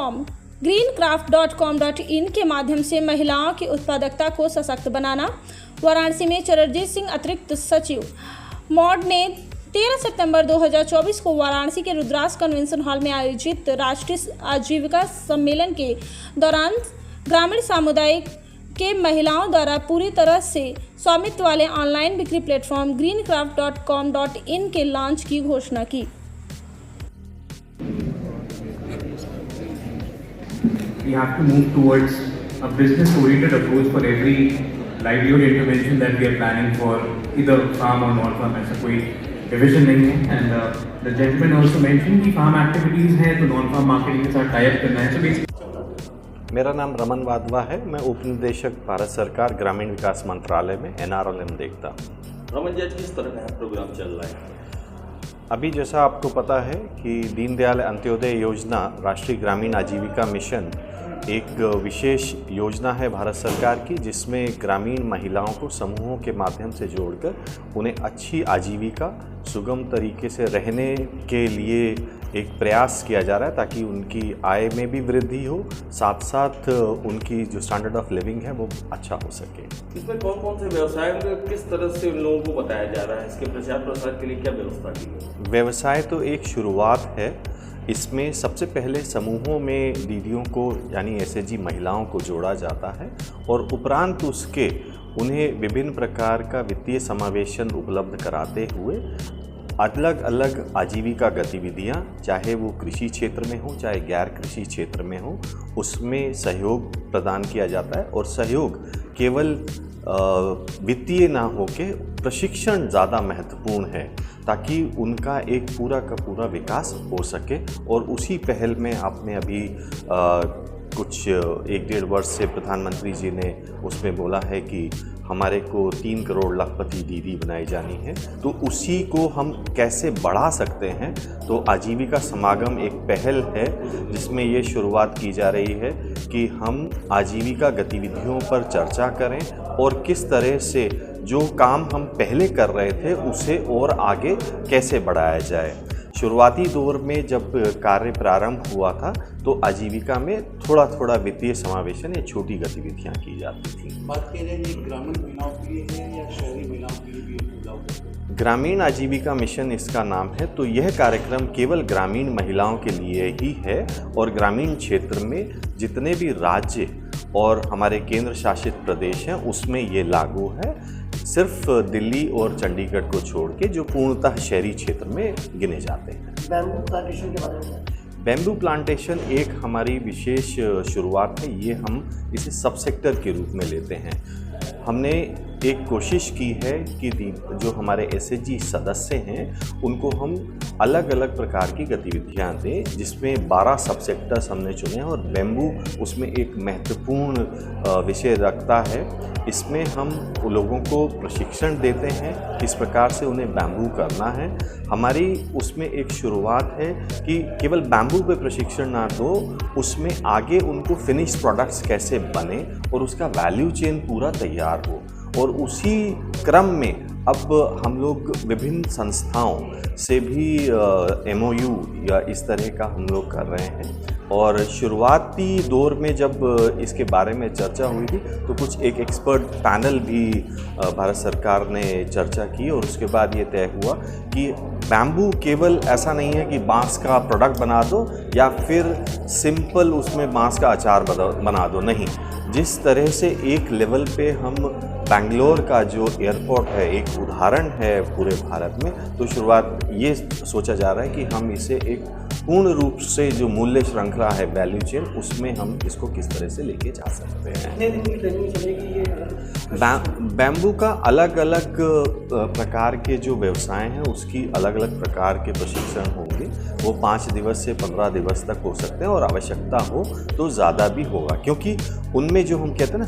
Platform greencraft.com.in के माध्यम से महिलाओं की उत्पादकता को सशक्त बनाना। वाराणसी में चरणजीत सिंह अतिरिक्त सचिव मॉड ने 13 सितंबर 2024 को वाराणसी के रुद्रास कन्वेंशन हॉल में आयोजित राष्ट्रीय आजीविका सम्मेलन के दौरान ग्रामीण समुदाय के महिलाओं द्वारा पूरी तरह से स्वामित्व वाले ऑनलाइन बिक्री प्लेटफॉर्म greencraft.com.in के लॉन्च की घोषणा की। We have to move towards a business-oriented approach for every livelihood intervention that we are planning for either farm or non-farm. ऐसा कोई division नहीं है। And the gentleman also mentioned कि farm activities हैं तो non-farm marketing के साथ tie-up करना है। So basically मेरा नाम रमन वाधवा है। मैं उप निदेशक भारत सरकार ग्रामीण विकास मंत्रालय में NRLM देखता हूँ। रमन जी, आज किस तरह का प्रोग्राम चल रहा है? अभी जैसा आपको पता है कि दीनदयाल अंत्योदय योजना राष्ट्रीय ग्रामीण आजीविका मिशन एक विशेष योजना है भारत सरकार की, जिसमें ग्रामीण महिलाओं को समूहों के माध्यम से जोड़कर उन्हें अच्छी आजीविका सुगम तरीके से रहने के लिए एक प्रयास किया जा रहा है, ताकि उनकी आय में भी वृद्धि हो, साथ साथ उनकी जो स्टैंडर्ड ऑफ लिविंग है वो अच्छा हो सके। इसमें कौन कौन से व्यवसाय किस तरह से उन लोगों को बताया जा रहा है? इसके प्रचार प्रसार के लिए क्या व्यवस्था की है? व्यवसाय तो एक शुरुआत है। इसमें सबसे पहले समूहों में दीदियों को यानी SHG महिलाओं को जोड़ा जाता है और उपरांत उसके उन्हें विभिन्न प्रकार का वित्तीय समावेशन उपलब्ध कराते हुए अलग अलग आजीविका गतिविधियां, चाहे वो कृषि क्षेत्र में हो चाहे गैर कृषि क्षेत्र में हो, उसमें सहयोग प्रदान किया जाता है। और सहयोग केवल वित्तीय ना हो के प्रशिक्षण ज़्यादा महत्वपूर्ण है, ताकि उनका एक पूरा का पूरा विकास हो सके। और उसी पहल में आपने अभी कुछ 1-1.5 वर्ष से प्रधानमंत्री जी ने उसमें बोला है कि हमारे को 3 करोड़ लाखपति दीदी बनाई जानी है, तो उसी को हम कैसे बढ़ा सकते हैं। तो आजीविका समागम एक पहल है जिसमें ये शुरुआत की जा रही है कि हम आजीविका गतिविधियों पर चर्चा करें और किस तरह से जो काम हम पहले कर रहे थे उसे और आगे कैसे बढ़ाया जाए। शुरुआती दौर में जब कार्य प्रारंभ हुआ था तो आजीविका में थोड़ा थोड़ा वित्तीय समावेशन या छोटी गतिविधियां की जाती थी। बात कह रहे हैं ये ग्रामीण महिलाओं के लिए है या शहरी महिलाओं के लिए भी लागू है? ग्रामीण आजीविका मिशन इसका नाम है। तो यह कार्यक्रम केवल ग्रामीण महिलाओं के लिए ही है और ग्रामीण क्षेत्र में जितने भी राज्य और हमारे केंद्र शासित प्रदेश हैं उसमें ये लागू है, सिर्फ दिल्ली और चंडीगढ़ को छोड़ के, जो पूर्णतः शहरी क्षेत्र में गिने जाते हैं। बैम्बू प्लांटेशन के बारे में? बैम्बू प्लांटेशन एक हमारी विशेष शुरुआत है। ये हम इसे सब सेक्टर के रूप में लेते हैं। हमने एक कोशिश की है कि जो हमारे SHG सदस्य हैं उनको हम अलग अलग प्रकार की गतिविधियां दें, जिसमें 12 सब सेक्टर्स हमने चुने हैं और बैम्बू उसमें एक महत्वपूर्ण विषय रखता है। इसमें हम लोगों को प्रशिक्षण देते हैं किस प्रकार से उन्हें बैम्बू करना है। हमारी उसमें एक शुरुआत है कि केवल बैम्बू पे प्रशिक्षण ना दो, उसमें आगे उनको फिनिश प्रोडक्ट्स कैसे बने और उसका वैल्यू चेन पूरा तैयार हो। और उसी क्रम में अब हम लोग विभिन्न संस्थाओं से भी MOU या इस तरह का हम लोग कर रहे हैं। और शुरुआती दौर में जब इसके बारे में चर्चा हुई थी तो कुछ एक एक्सपर्ट पैनल भी भारत सरकार ने चर्चा की और उसके बाद ये तय हुआ कि बैम्बू केवल ऐसा नहीं है कि बांस का प्रोडक्ट बना दो या फिर सिंपल उसमें बांस का अचार बना दो, नहीं। जिस तरह से एक लेवल पे हम बेंगलोर का जो एयरपोर्ट है एक उदाहरण है पूरे भारत में, तो शुरुआत ये सोचा जा रहा है कि हम इसे एक पूर्ण रूप से जो मूल्य श्रृंखला है वैल्यू चेन, उसमें हम इसको किस तरह से लेके जा सकते हैं। कितने दिन की ट्रेनिंग चलेगी ये? बैम्बू का अलग अलग प्रकार के जो व्यवसाय हैं उसकी अलग अलग प्रकार के प्रशिक्षण होंगे। वो 5 दिवस से 15 दिवस तक हो सकते हैं और आवश्यकता हो तो ज़्यादा भी होगा, क्योंकि उनमें जो हम कहते हैं ना